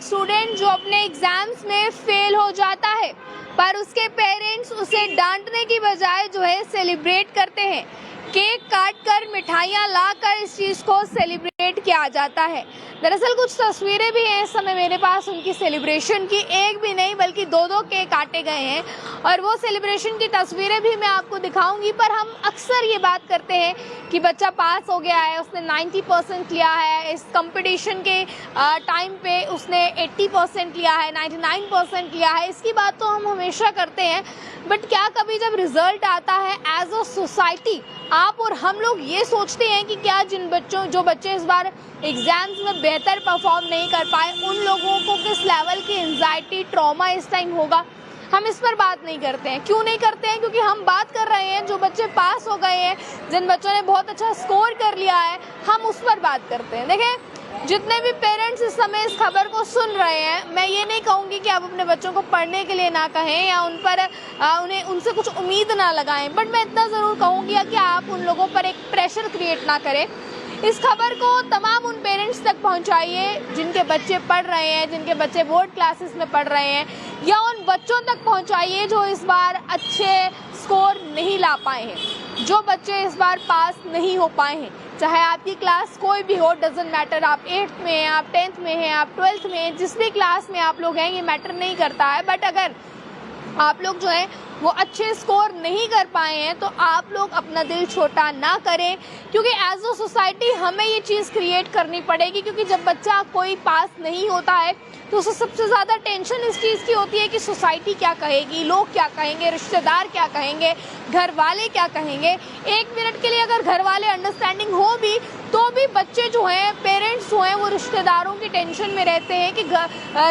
एक स्टूडेंट जो अपने एग्जाम्स में फेल हो जाता है, पर उसके पेरेंट्स उसे डांटने की बजाय जो है सेलिब्रेट करते हैं। केक काट कर, मिठाइयाँ लाकर इस चीज़ को सेलिब्रेट किया जाता है। दरअसल कुछ तस्वीरें भी हैं इस समय मेरे पास उनकी सेलिब्रेशन की, एक भी नहीं बल्कि दो केक काटे गए हैं और वो सेलिब्रेशन की तस्वीरें भी मैं आपको दिखाऊंगी। पर हम अक्सर ये बात करते हैं कि बच्चा पास हो गया है, उसने 90% लिया है, इस कंपटीशन के टाइम पे उसने 80% लिया है, 99% लिया है, इसकी बात तो हम हमेशा करते हैं। बट क्या कभी जब रिजल्ट आता है एज अ सोसाइटी आप और हम लोग ये सोचते हैं कि क्या जो बच्चे इस बार एग्जाम्स में बेहतर परफॉर्म नहीं कर पाए उन लोगों को किस लेवल की एंजाइटी, ट्रॉमा इस टाइम होगा? हम इस पर बात नहीं करते हैं। क्यों नहीं करते हैं? क्योंकि हम बात कर रहे हैं जो बच्चे पास हो गए हैं, जिन बच्चों ने बहुत अच्छा स्कोर कर लिया है, हम उस पर बात करते हैं। देखें, जितने भी पेरेंट्स इस समय इस खबर को सुन रहे हैं, मैं ये नहीं कहूँगी कि आप अपने बच्चों को पढ़ने के लिए ना कहें या उनसे कुछ उम्मीद ना लगाएं, बट मैं इतना ज़रूर कहूँगी कि आप उन लोगों पर एक प्रेशर क्रिएट ना करें। इस खबर को तमाम उन पेरेंट्स तक पहुंचाइए जिनके बच्चे पढ़ रहे हैं, जिनके बच्चे बोर्ड क्लासेस में पढ़ रहे हैं, या उन बच्चों तक पहुंचाइए जो इस बार अच्छे स्कोर नहीं ला पाए हैं, जो बच्चे इस बार पास नहीं हो पाए हैं। चाहे आपकी क्लास कोई भी हो, डजंट मैटर, आप 8th में हैं, आप 10th में हैं, आप 12th में हैं, जिस भी क्लास में आप लोग हैं ये मैटर नहीं करता है। बट अगर आप लोग जो है वो अच्छे स्कोर नहीं कर पाए हैं तो आप लोग अपना दिल छोटा ना करें, क्योंकि एज अ सोसाइटी हमें ये चीज़ क्रिएट करनी पड़ेगी। क्योंकि जब बच्चा कोई पास नहीं होता है तो उसे सबसे ज़्यादा टेंशन इस चीज़ की होती है कि सोसाइटी क्या कहेगी, लोग क्या कहेंगे, रिश्तेदार क्या कहेंगे, घर वाले क्या कहेंगे। एक मिनट के लिए अगर घर वाले अंडरस्टैंडिंग हो भी तो भी बच्चे जो हैं, पेरेंट्स जो हैं, वो रिश्तेदारों की टेंशन में रहते हैं कि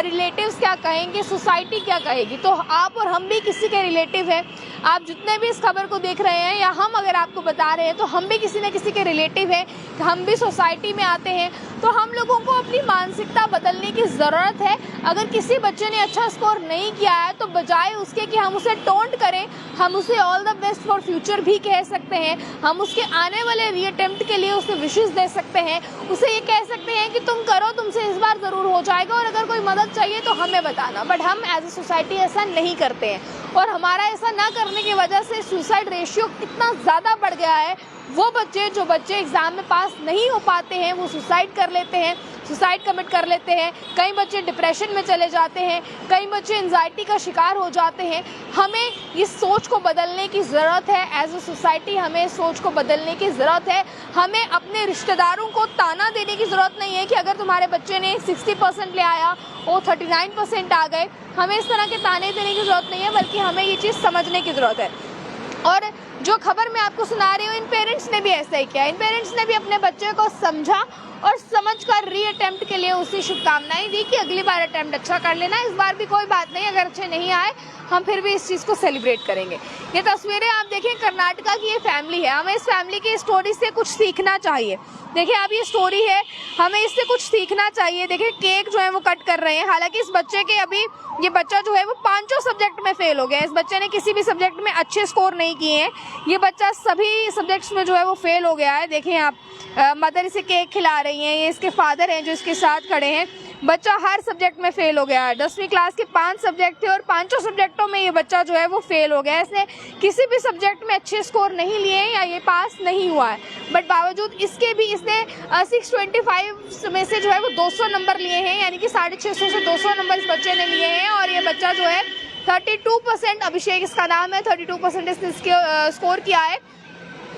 रिलेटिव्स क्या कहेंगे, सोसाइटी क्या कहेगी। तो आप और हम भी किसी के रिलेटिव हैं। आप जितने भी इस खबर को देख रहे हैं या हम अगर आपको बता रहे हैं तो हम भी किसी न किसी के रिलेटिव हैं, हम भी सोसाइटी में आते हैं। तो हम लोगों को अपनी मानसिकता बदलने की ज़रूरत है। अगर किसी बच्चे ने अच्छा स्कोर नहीं किया है तो बजाय उसके कि हम उसे टोंट करें, हम उसे all the best for future भी कह सकते हैं। हम उसके आने वाले रीअटेम्प्ट के लिए उसे विशेस दे सकते हैं, उसे ये कह सकते हैं कि तुम करो, तुमसे इस बार ज़रूर हो जाएगा, और अगर कोई मदद चाहिए तो हमें बताना। बट हम एज ए सोसाइटी ऐसा नहीं करते हैं और हमारा ऐसा ना करने की वजह से सुसाइड रेशियो इतना ज़्यादा बढ़ गया है। वो जो बच्चे एग्ज़ाम में पास नहीं हो पाते हैं वो सुसाइड कर लेते हैं, सुसाइड कमिट कर लेते हैं। कई बच्चे डिप्रेशन में चले जाते हैं, कई बच्चे एंजाइटी का शिकार हो जाते हैं। हमें इस सोच को बदलने की ज़रूरत है। एज ए सोसाइटी हमें सोच को बदलने की ज़रूरत है। हमें अपने रिश्तेदारों को ताना देने की ज़रूरत नहीं है कि अगर तुम्हारे बच्चे ने 60% ले आया, वो 39% आ गए। हमें इस तरह के ताने देने की ज़रूरत नहीं है, बल्कि हमें ये चीज़ समझने की ज़रूरत है। और जो खबर मैं आपको सुना रही हूँ, इन पेरेंट्स ने भी ऐसा ही किया। इन पेरेंट्स ने भी अपने बच्चे को समझा और समझकर रीअटेम्प्ट के लिए उसी शुभकामनाएं दी कि अगली बार अटेम्प्ट अच्छा कर लेना, इस बार भी कोई बात नहीं, अगर अच्छे नहीं आए हम फिर भी इस चीज़ को सेलिब्रेट करेंगे। ये तस्वीरें आप देखिए, कर्नाटका की ये फैमिली है। हमें इस फैमिली की स्टोरी से कुछ सीखना चाहिए। देखिए, अब ये स्टोरी है, हमें इससे कुछ सीखना चाहिए। देखिए, केक जो है वो कट कर रहे हैं। हालांकि इस बच्चे के ये बच्चा जो है वो 5 सब्जेक्ट में फेल हो गया। इस बच्चे ने किसी भी सब्जेक्ट में अच्छे स्कोर नहीं किए हैं। ये बच्चा सभी सब्जेक्ट्स में जो है वो फेल हो गया है। देखिए आप, मदर इसे केक खिला रही हैं, ये इसके फादर हैं जो इसके साथ खड़े हैं। बच्चा हर सब्जेक्ट में फेल हो गया है। 10वीं क्लास के 5 सब्जेक्ट थे और 5 सब्जेक्टों में ये बच्चा जो है वो फेल हो गया है। इसने किसी भी सब्जेक्ट में अच्छे स्कोर नहीं लिए या ये पास नहीं हुआ है। बट बावजूद इसके भी इसने 625 में से जो है वो 200 नंबर लिए हैं, यानी कि 650 से 200 नंबर इस बच्चे ने लिए हैं। और ये बच्चा जो है 32%, अभिषेक इसका नाम है, 32% इसने स्कोर किया है,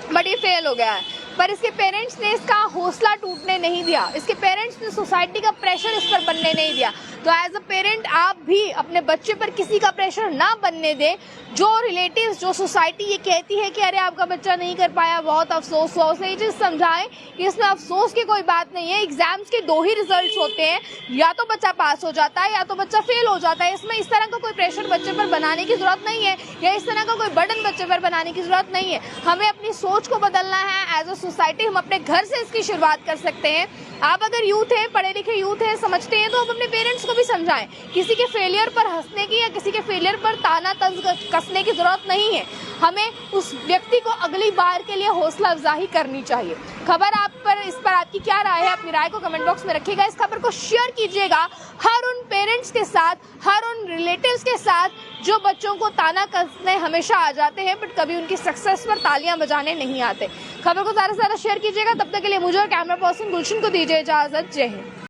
बट ये फेल हो गया है। पर इसके पेरेंट्स ने इसका हौसला टूटने नहीं दिया, इसके पेरेंट्स ने सोसाइटी का प्रेशर इस पर बनने नहीं दिया। तो एज अ पेरेंट आप भी अपने बच्चे पर किसी का प्रेशर ना बनने दें। जो रिलेटिव्स, जो सोसाइटी ये कहती है कि अरे आपका बच्चा नहीं कर पाया, बहुत अफसोस हुआ, उसे ये चीज़ समझाएं कि इसमें अफसोस की कोई बात नहीं है। एग्जाम्स के 2 ही रिजल्ट्स होते हैं, या तो बच्चा पास हो जाता है या तो बच्चा फेल हो जाता है। इसमें इस तरह का कोई प्रेशर बच्चे पर बनाने की ज़रूरत नहीं है, या इस तरह का कोई बर्डन बच्चे पर बनाने की ज़रूरत नहीं है। हमें अपनी सोच को बदलना है। एज अ सोसाइटी हम अपने घर से इसकी शुरुआत कर सकते हैं। आप अगर यूथ हैं, पढ़े लिखे यूथ हैं, समझते हैं, तो आप अपने पेरेंट्स को भी समझाएं। किसी के फेलियर पर हंसने की या किसी के फेलियर पर ताना तंज कसने की जरूरत नहीं है। हमें उस व्यक्ति को अगली बार के लिए हौसला अफजाई करनी चाहिए। इस पर आपकी क्या राय है? अपनी राय को कमेंट बॉक्स में रखिएगा। इस खबर को शेयर कीजिएगा हर उन पेरेंट्स के साथ, हर उन रिलेटिव्स के साथ जो बच्चों को ताना कसने हमेशा आ जाते हैं बट कभी उनकी सक्सेस पर तालियां बजाने नहीं आते। खबर को ज़्यादा से ज़्यादा शेयर कीजिएगा। तब तक के लिए मुझे और कैमरा पर्सन गुलशन को दीजिए इजाजत। जय हिंद।